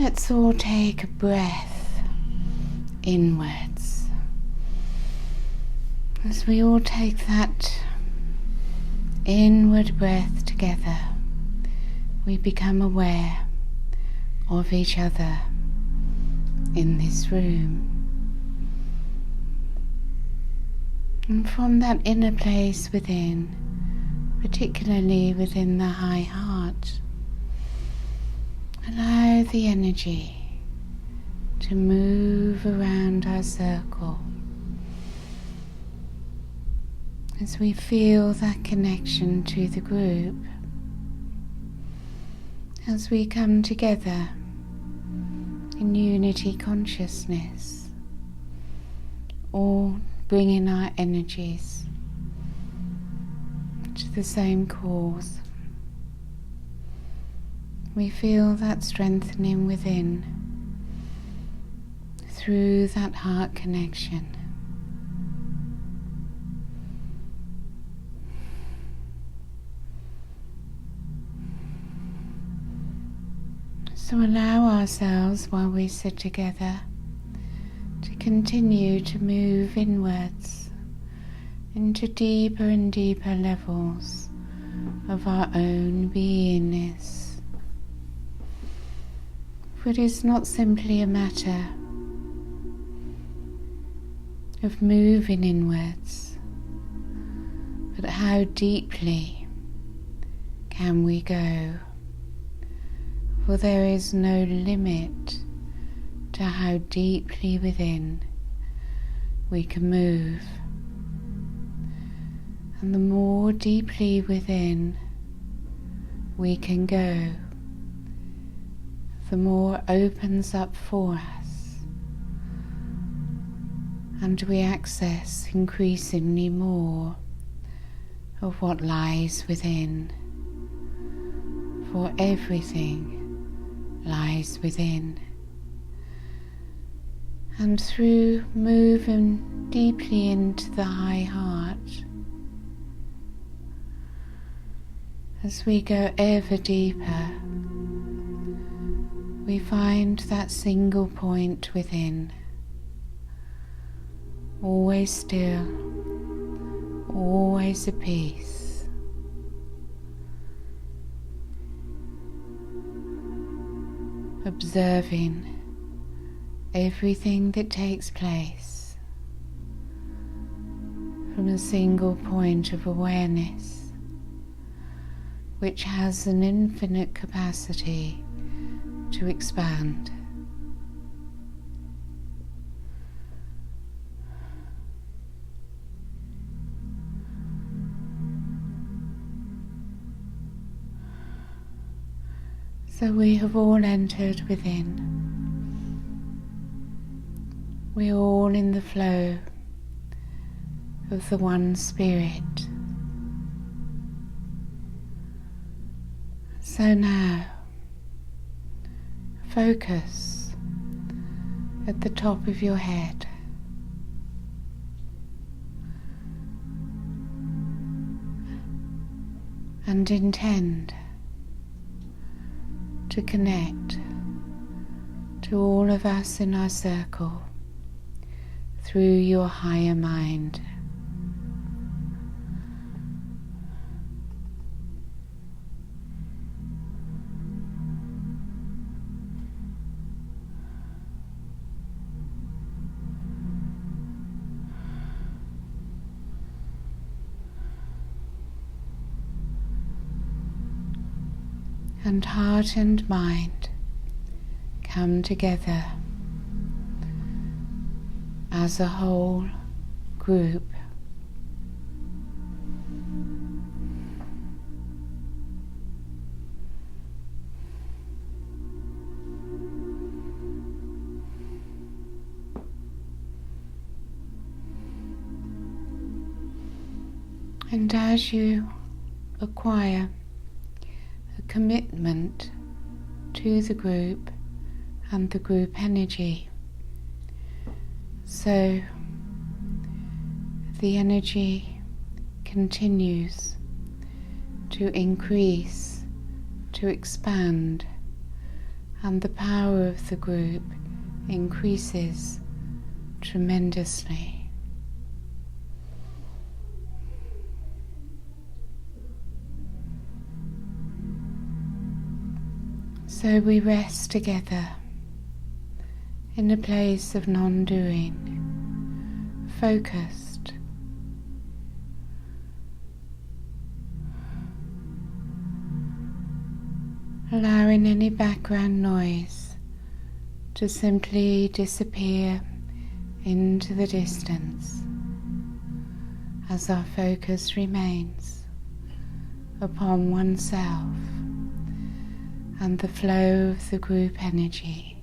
let's all take a breath inwards. As we all take that inward breath together, we become aware of each other in this room. And from that inner place within, particularly within the high heart, allow the energy to move around our circle as we feel that connection to the group, as we come together in unity consciousness, all bringing our energies to the same cause. We feel that strengthening within through that heart connection. So allow ourselves, while we sit together, to continue to move inwards into deeper and deeper levels of our own beingness. For it is not simply a matter of moving inwards, but how deeply can we go? For there is no limit to how deeply within we can move. And the more deeply within we can go, the more opens up for us, and we access increasingly more of what lies within. For everything lies within. And through moving deeply into the high heart, as we go ever deeper, we find that single point within, always still, always at peace. Observing everything that takes place from a single point of awareness, which has an infinite capacity to expand. So we have all entered within. We're all in the flow of the one spirit. So now, focus at the top of your head. And intend to connect to all of us in our circle through your higher mind. And heart and mind come together as a whole group. And as you acquire a commitment to the group and the group energy, so the energy continues to increase, to expand, and the power of the group increases tremendously. So we rest together in a place of non-doing, focused, allowing any background noise to simply disappear into the distance as our focus remains upon oneself and the flow of the group energy.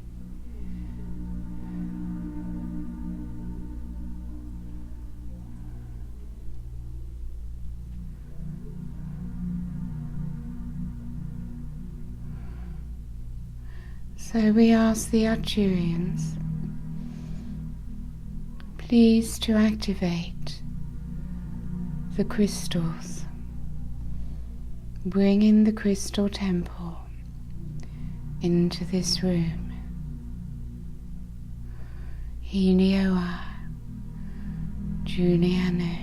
So we ask the Arcturians, please to activate the crystals, bringing the crystal temple into this room. Hinioa, Juliano,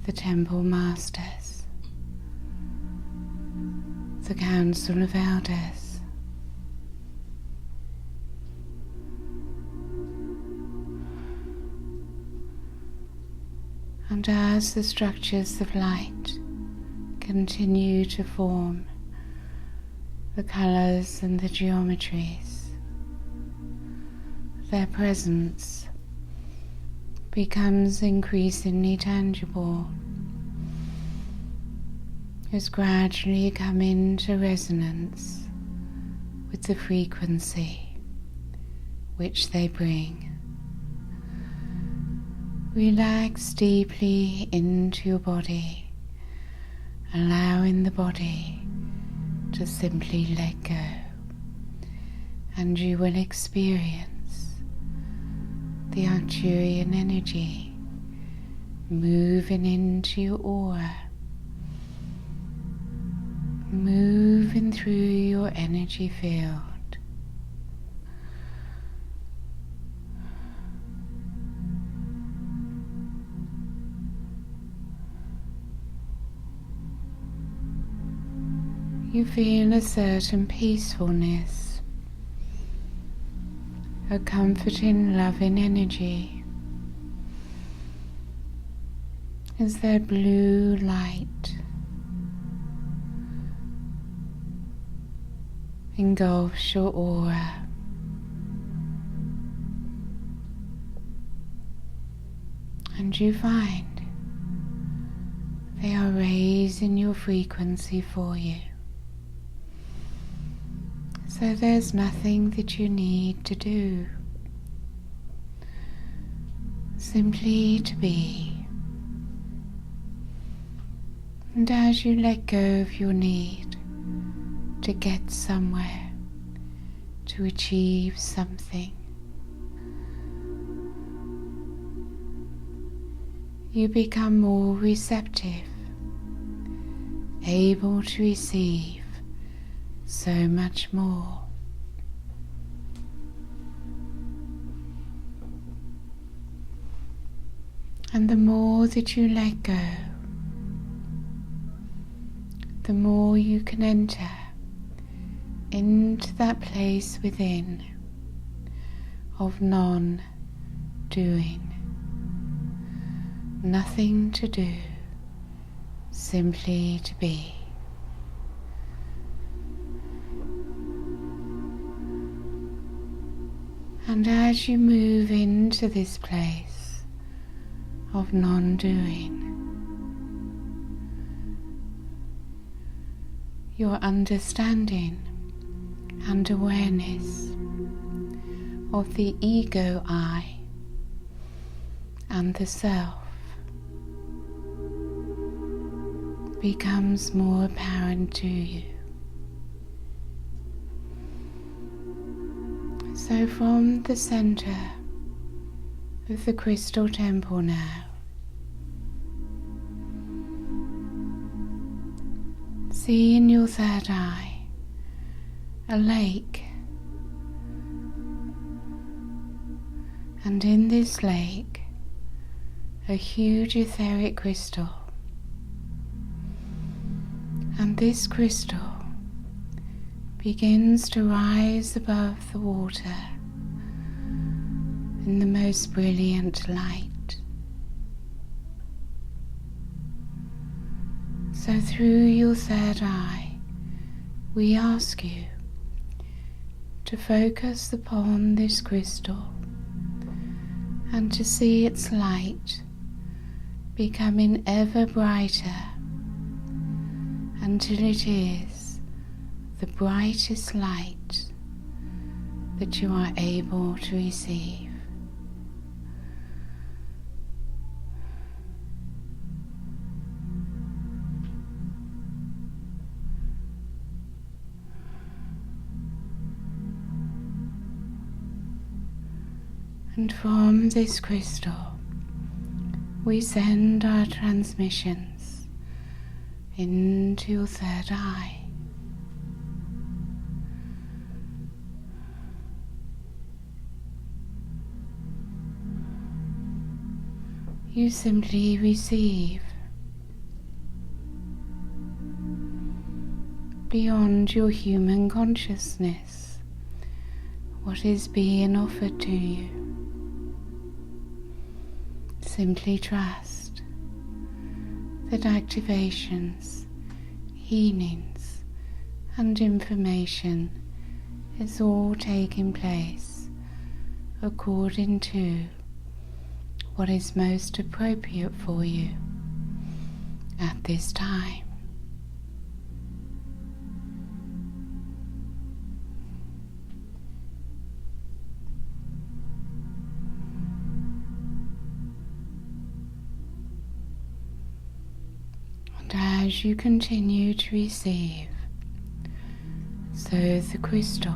the Temple Masters, the Council of Elders, and as the structures of light continue to form, the colours and the geometries, their presence becomes increasingly tangible as gradually come into resonance with the frequency which they bring. Relax deeply into your body, allowing the body to simply let go, and you will experience the Arcturian energy moving into your aura, moving through your energy field. You feel a certain peacefulness, a comforting, loving energy as their blue light engulfs your aura. And you find they are raising your frequency for you. So there's nothing that you need to do, simply to be. And as you let go of your need to get somewhere, to achieve something, you become more receptive, able to receive so much more. And the more that you let go, the more you can enter into that place within of non-doing, nothing to do, simply to be. And as you move into this place of non-doing, your understanding and awareness of the ego I and the self becomes more apparent to you. So from the center of the crystal temple now, see in your third eye a lake, and in this lake a huge etheric crystal, and this crystal begins to rise above the water in the most brilliant light. So through your third eye, we ask you to focus upon this crystal and to see its light becoming ever brighter until it is the brightest light that you are able to receive. And from this crystal, we send our transmissions into your third eye. You simply receive beyond your human consciousness what is being offered to you. Simply trust that activations, healings, and information is all taking place according to what is most appropriate for you at this time. As you continue to receive, so the crystal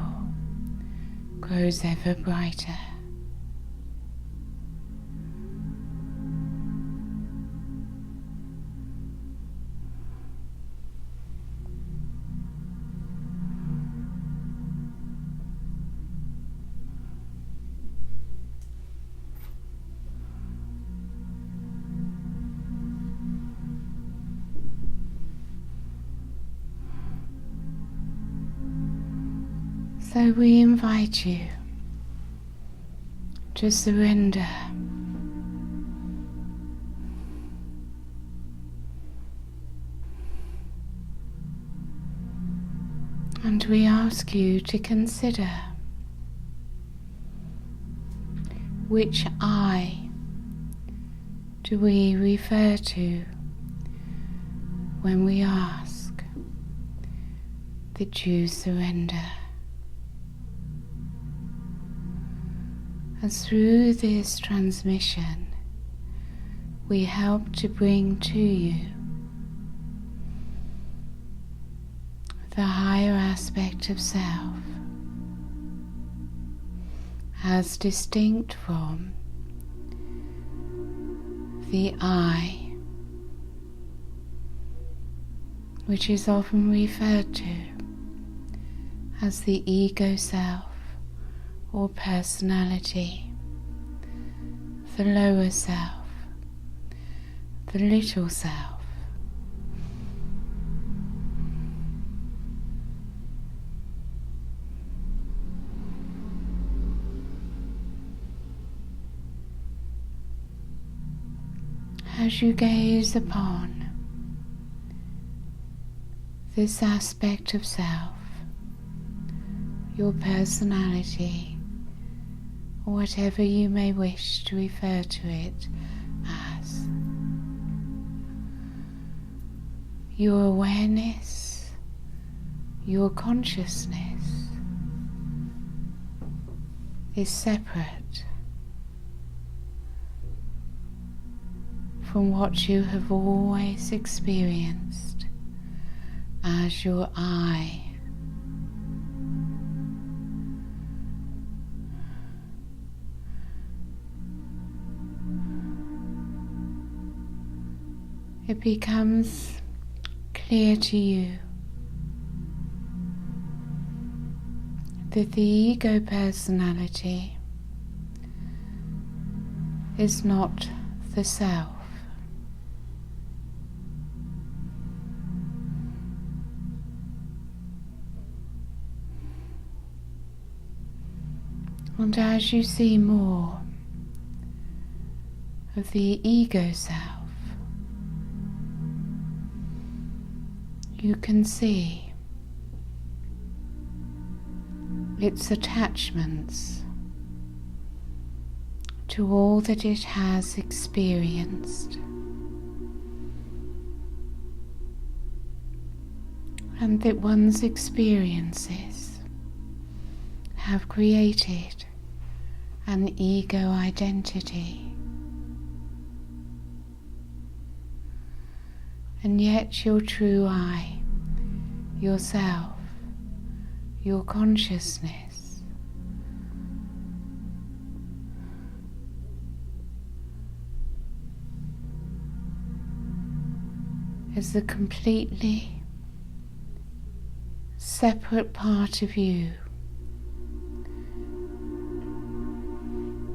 grows ever brighter. So we invite you to surrender and we ask you to consider which I do we refer to when we ask that you surrender. And through this transmission, we help to bring to you the higher aspect of self, as distinct from the I, which is often referred to as the ego self or personality, the lower self, the little self. As you gaze upon this aspect of self, your personality, or whatever you may wish to refer to it as, your awareness, your consciousness is separate from what you have always experienced as your I. It becomes clear to you that the ego personality is not the self. And as you see more of the ego self, you can see its attachments to all that it has experienced, and that one's experiences have created an ego identity. And yet your true I, yourself, your consciousness, is a completely separate part of you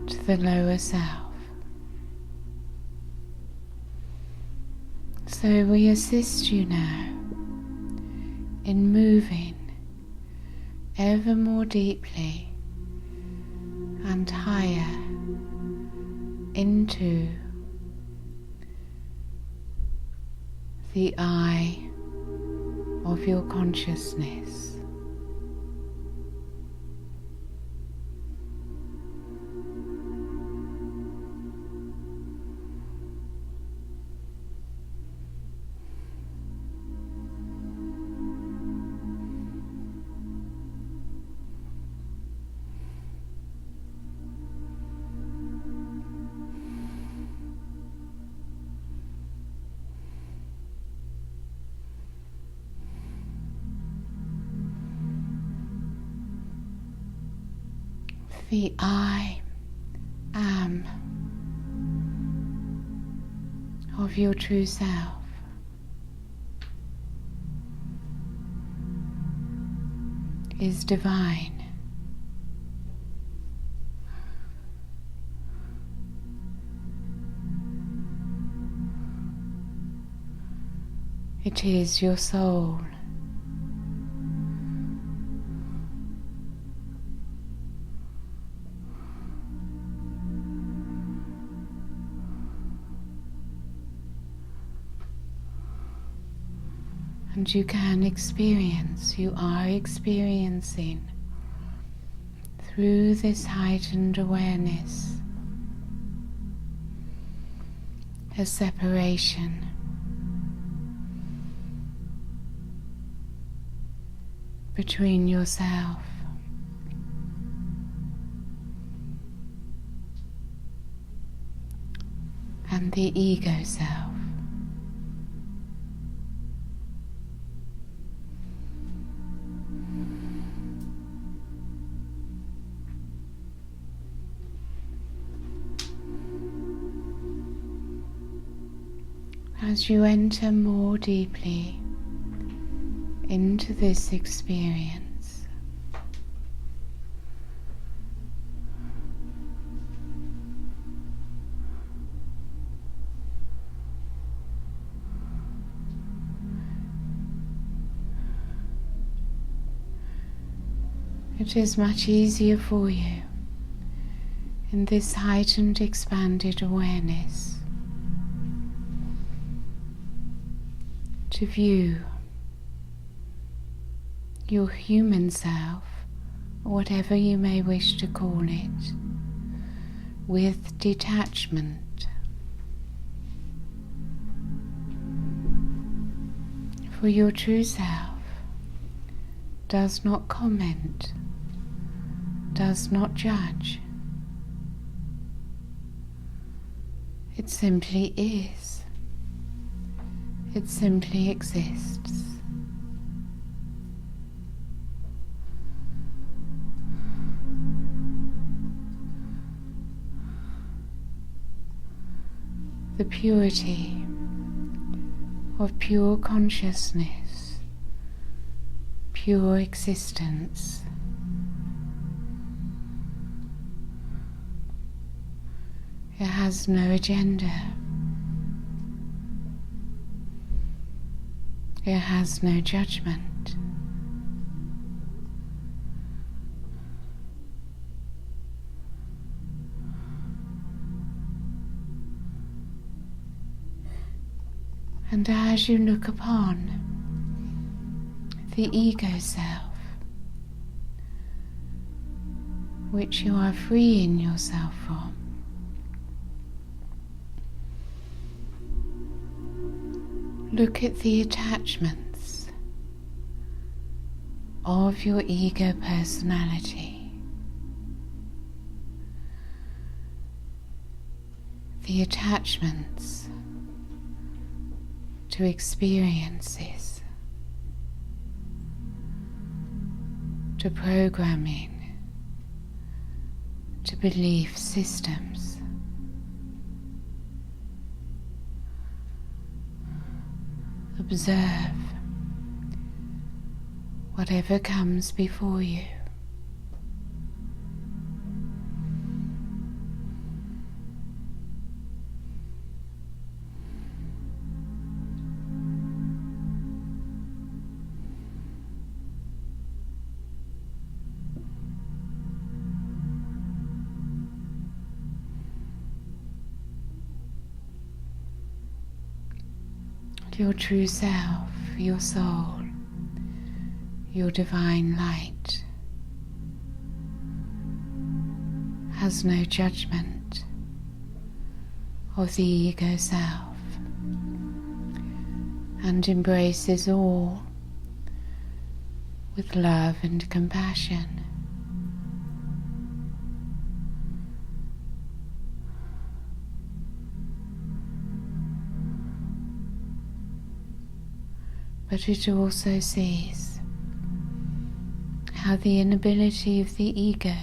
to the lower self. So we assist you now in moving ever more deeply and higher into the eye of your consciousness. The I am of your true self is divine. It is your soul. And you can experience, you are experiencing through this heightened awareness a separation between yourself and the ego self. As you enter more deeply into this experience, it is much easier for you in this heightened, expanded awareness to view your human self, or whatever you may wish to call it, with detachment. For your true self does not comment, does not judge. It simply is. It simply exists. The purity of pure consciousness, pure existence, It has no agenda. It has no judgment. And as you look upon the ego self, which you are freeing yourself from, look at the attachments of your ego personality, the attachments to experiences, to programming, to belief systems. Observe whatever comes before you. Your true self, your soul, your divine light has no judgment of the ego self and embraces all with love and compassion. But it also sees how the inability of the ego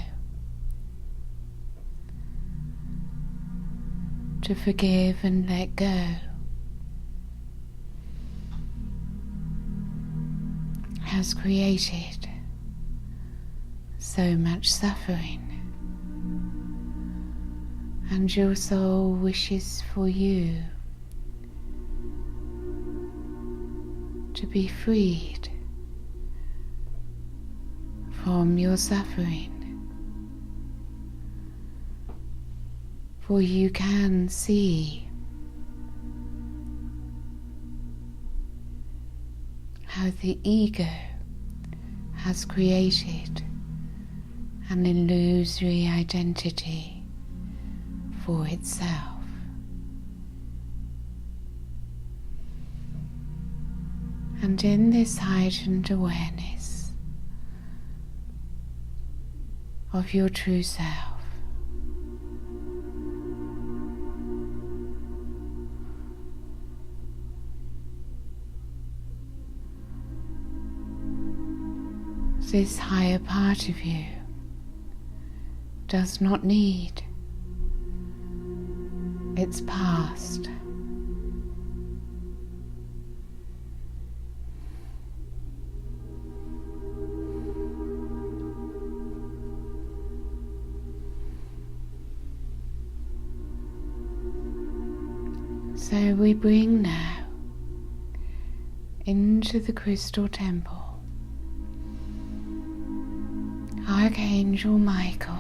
to forgive and let go has created so much suffering, and your soul wishes for you to be freed from your suffering, for you can see how the ego has created an illusory identity for itself. And in this heightened awareness of your true self, this higher part of you does not need its past. So we bring now into the crystal temple Archangel Michael,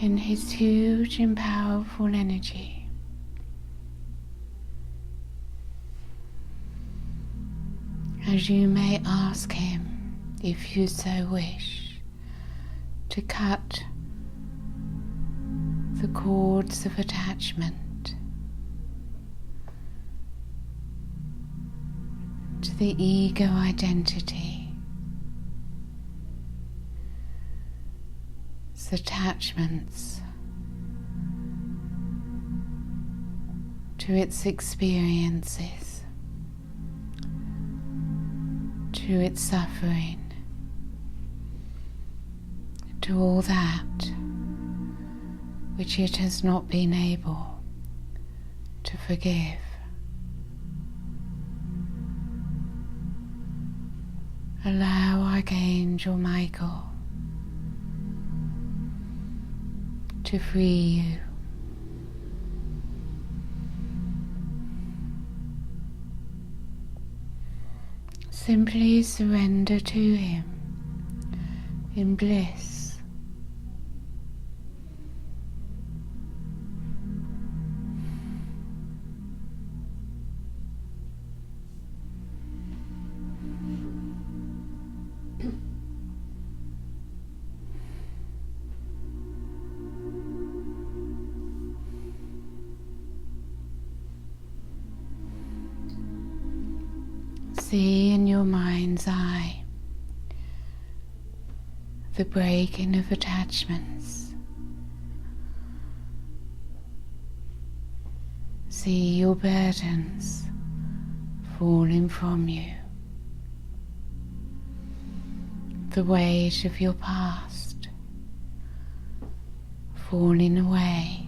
in his huge and powerful energy, as you may ask him, if you so wish, to cut the cords of attachment to the ego identity, its attachments to its experiences, to its suffering, to all that which it has not been able to forgive. Allow Archangel Michael to free you. Simply surrender to him in bliss. See in your mind's eye the breaking of attachments. See your burdens falling from you. The weight of your past falling away.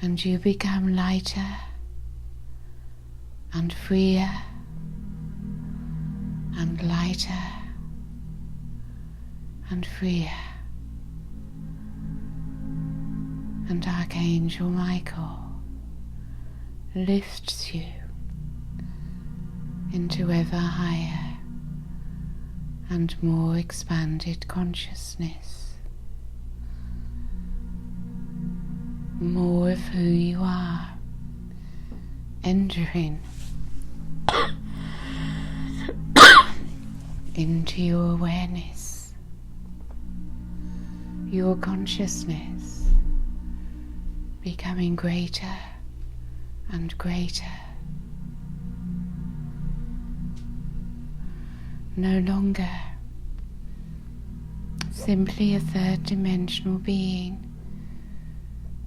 And you become lighter and freer and lighter and freer. And Archangel Michael lifts you into ever higher and more expanded consciousness. More of who you are entering into your awareness, your consciousness becoming greater and greater. No longer simply a third-dimensional being,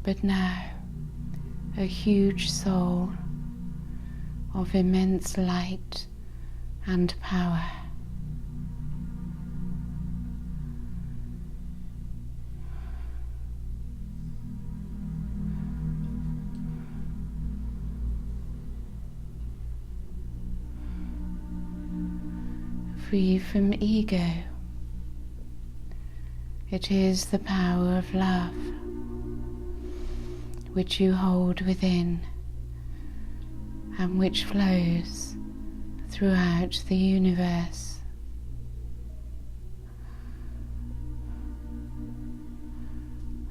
but now a huge soul of immense light and power. Free from ego. It is the power of love which you hold within and which flows throughout the universe.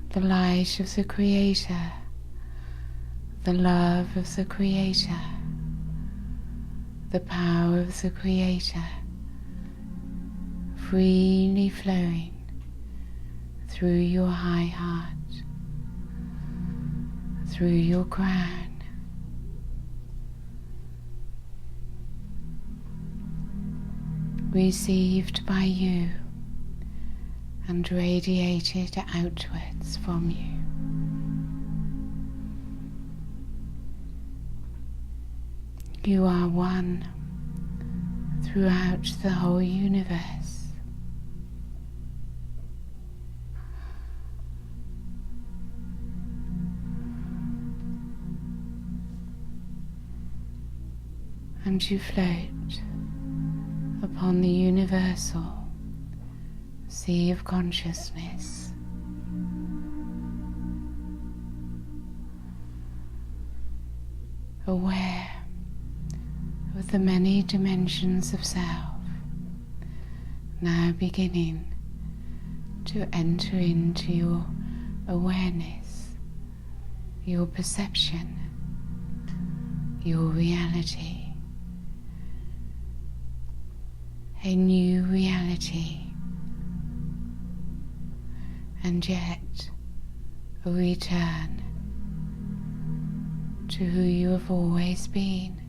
The light of the Creator, the love of the Creator, the power of the Creator, freely flowing through your high heart, through your crown, received by you and radiated outwards from you. You are one throughout the whole universe. And you float upon the universal sea of consciousness. Aware of the many dimensions of self, now beginning to enter into your awareness, your perception, your reality. A new reality, and yet a return to who you have always been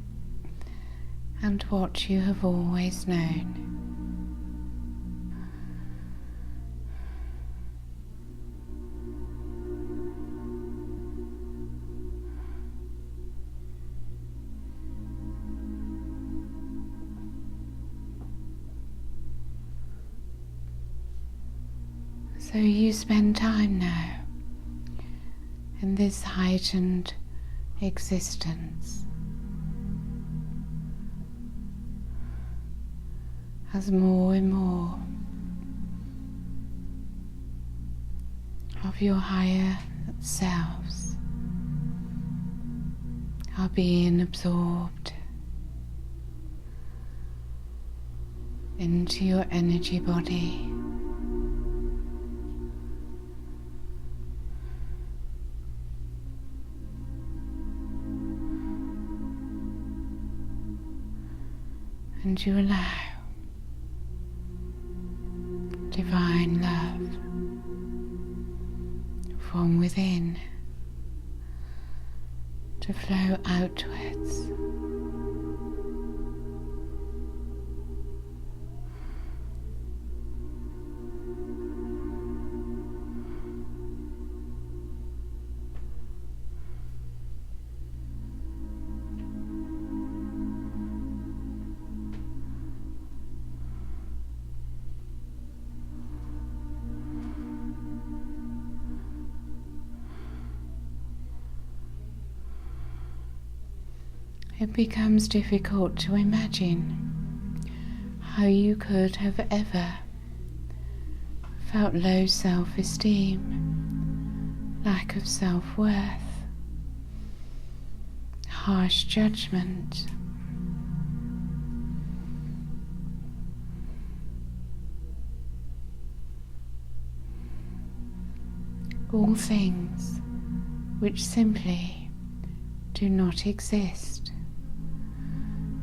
and what you have always known. So you spend time now in this heightened existence as more and more of your higher selves are being absorbed into your energy body. And you allow divine love from within to flow outwards. It becomes difficult to imagine how you could have ever felt low self-esteem, lack of self-worth, harsh judgment, all things which simply do not exist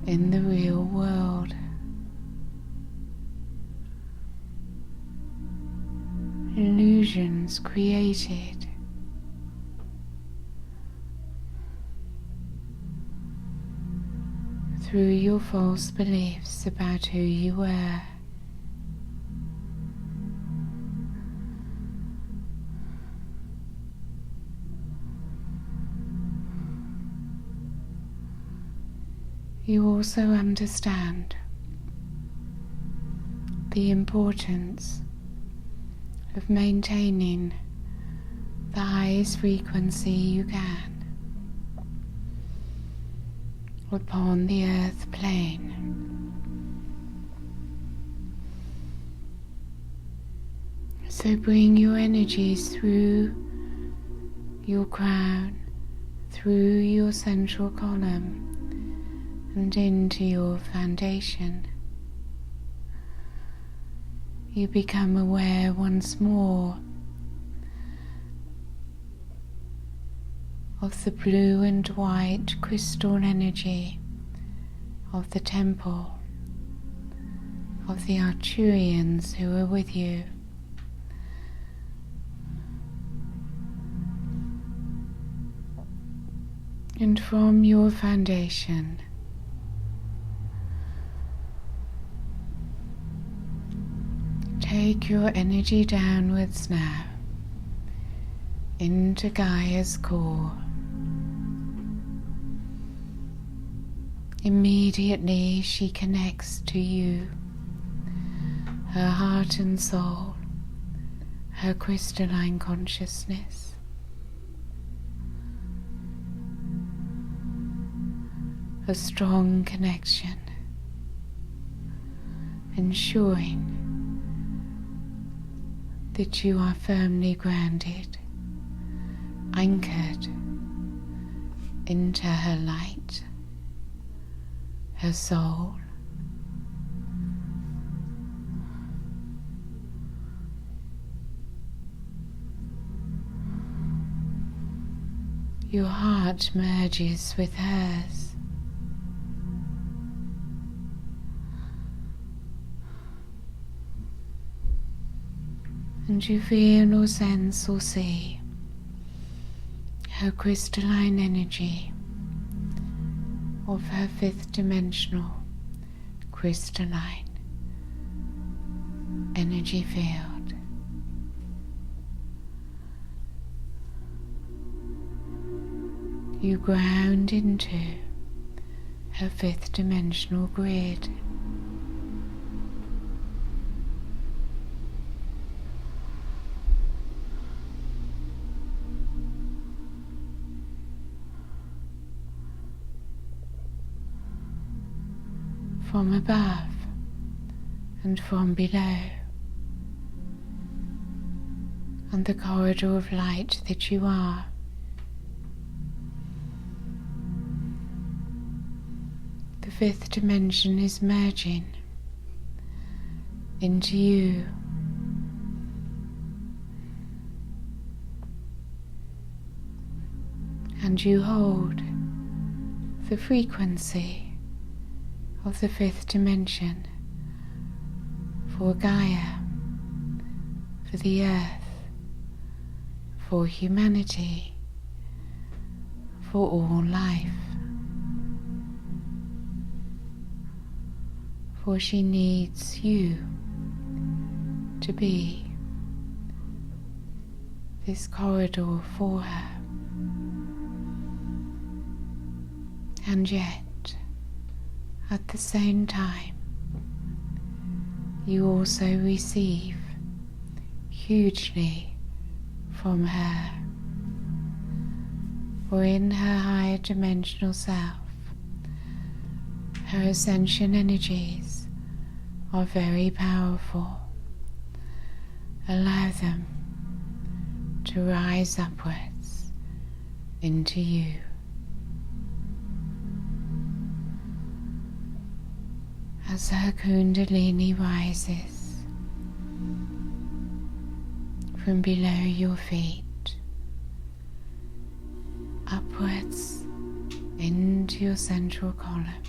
in the real world. Illusions created through your false beliefs about who you were. You also understand the importance of maintaining the highest frequency you can upon the earth plane. So bring your energies through your crown, through your central column, and into your foundation. You become aware once more of the blue and white crystal energy of the temple, of the Arcturians who are with you. And from your foundation, take your energy downwards now into Gaia's core. Immediately she connects to you, her heart and soul, her crystalline consciousness. A strong connection, ensuring that you are firmly grounded, anchored into her light, her soul. Your heart merges with hers. And you feel or sense or see her crystalline energy of her fifth dimensional crystalline energy field. You ground into her fifth dimensional grid. From above and from below, and the corridor of light that you are. The fifth dimension is merging into you. And you hold the frequency of the fifth dimension for Gaia, for the earth, for humanity, for all life. For she needs you to be this corridor for her. And yet, at the same time, you also receive hugely from her. For in her higher dimensional self, her ascension energies are very powerful. Allow them to rise upwards into you. As her Kundalini rises from below your feet, upwards into your central column,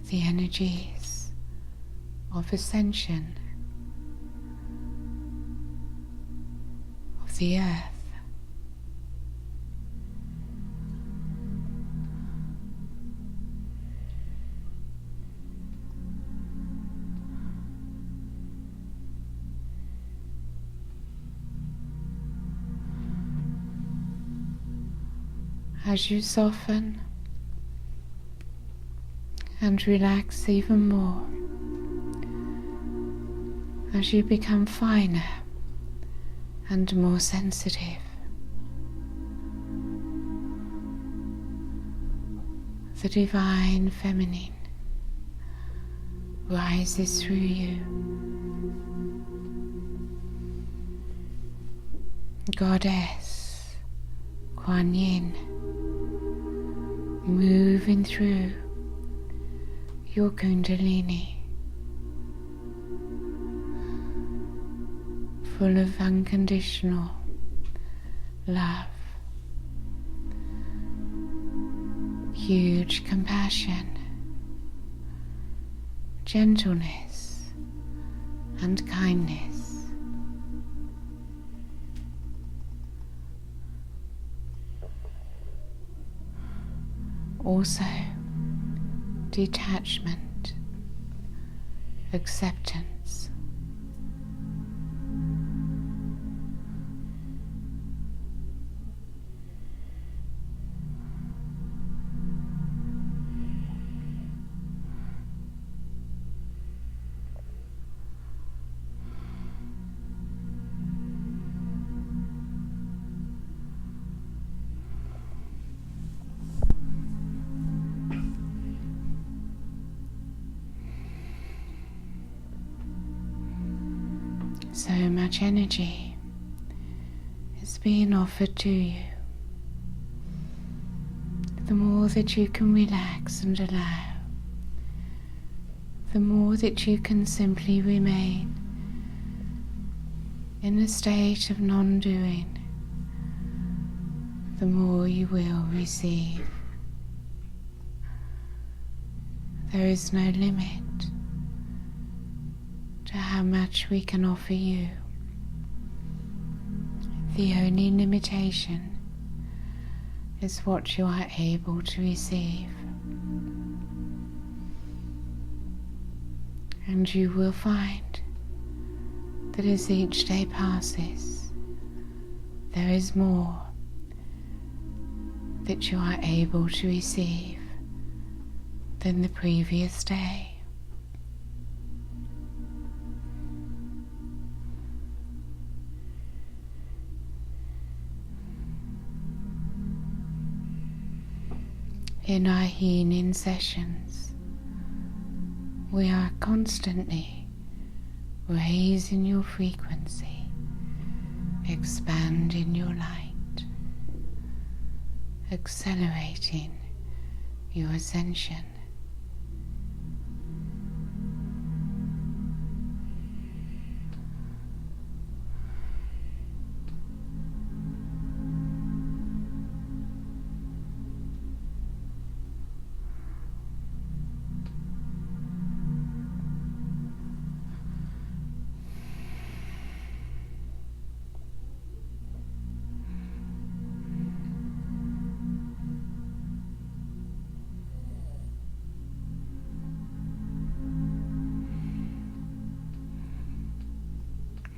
the energies of ascension of the earth. As you soften and relax even more, as you become finer and more sensitive, the divine feminine rises through you. Goddess Kuan Yin, moving through your Kundalini, full of unconditional love, huge compassion, gentleness and kindness. Also, detachment, acceptance. So much energy is being offered to you. The more that you can relax and allow, the more that you can simply remain in a state of non-doing, the more you will receive. There is no limit to how much we can offer you. The only limitation is what you are able to receive. And you will find that as each day passes, there is more that you are able to receive than the previous day. In our healing sessions, We are constantly raising your frequency, expanding your light, accelerating your ascension.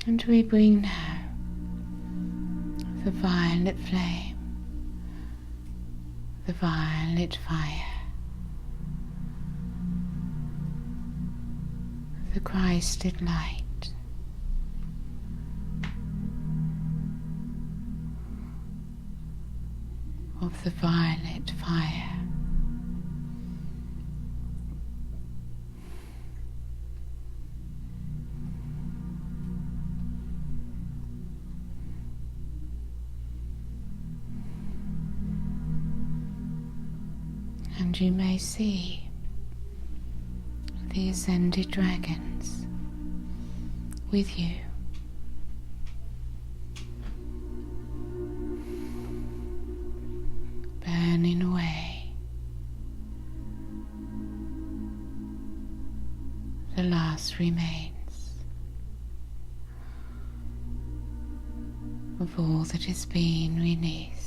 And we bring now the violet flame, the violet fire, the Christed light, of the violet fire. And you may see the ascended dragons with you. Burning away the last remains of all that has been released.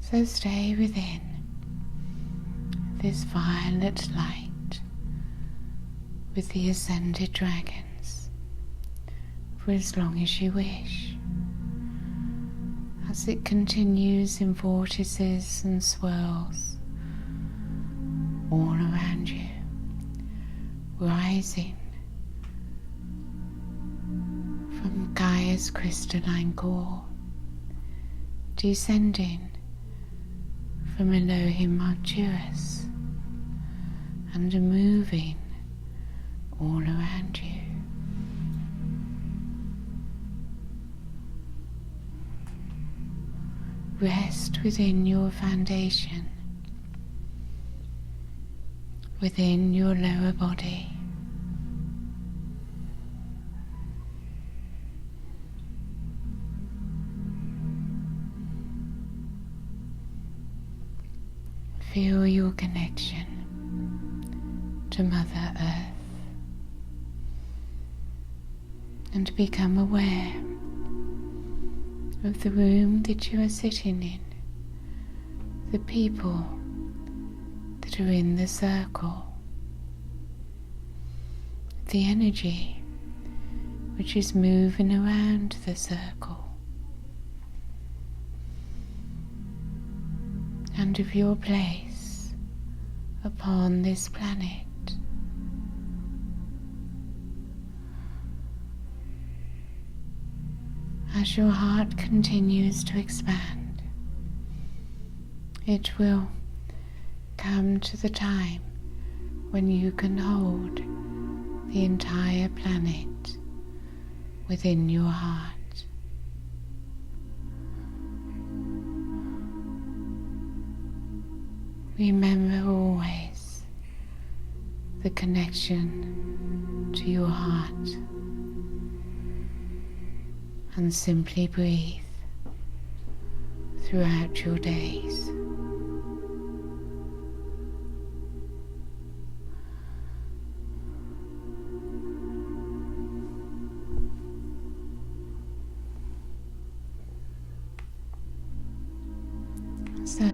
So stay within this violet light with the ascended dragons for as long as you wish, as it continues in vortices and swirls all around you, rising from Gaia's crystalline core, descending from Elohim Arcturus and moving all around you. Rest within your foundation, within your lower body. Feel your connection to Mother Earth and become aware of the room that you are sitting in, the people that are in the circle, the energy which is moving around the circle, and of your place upon this planet. As your heart continues to expand, it will come to the time when you can hold the entire planet within your heart. Remember always the connection to your heart and simply breathe throughout your days. So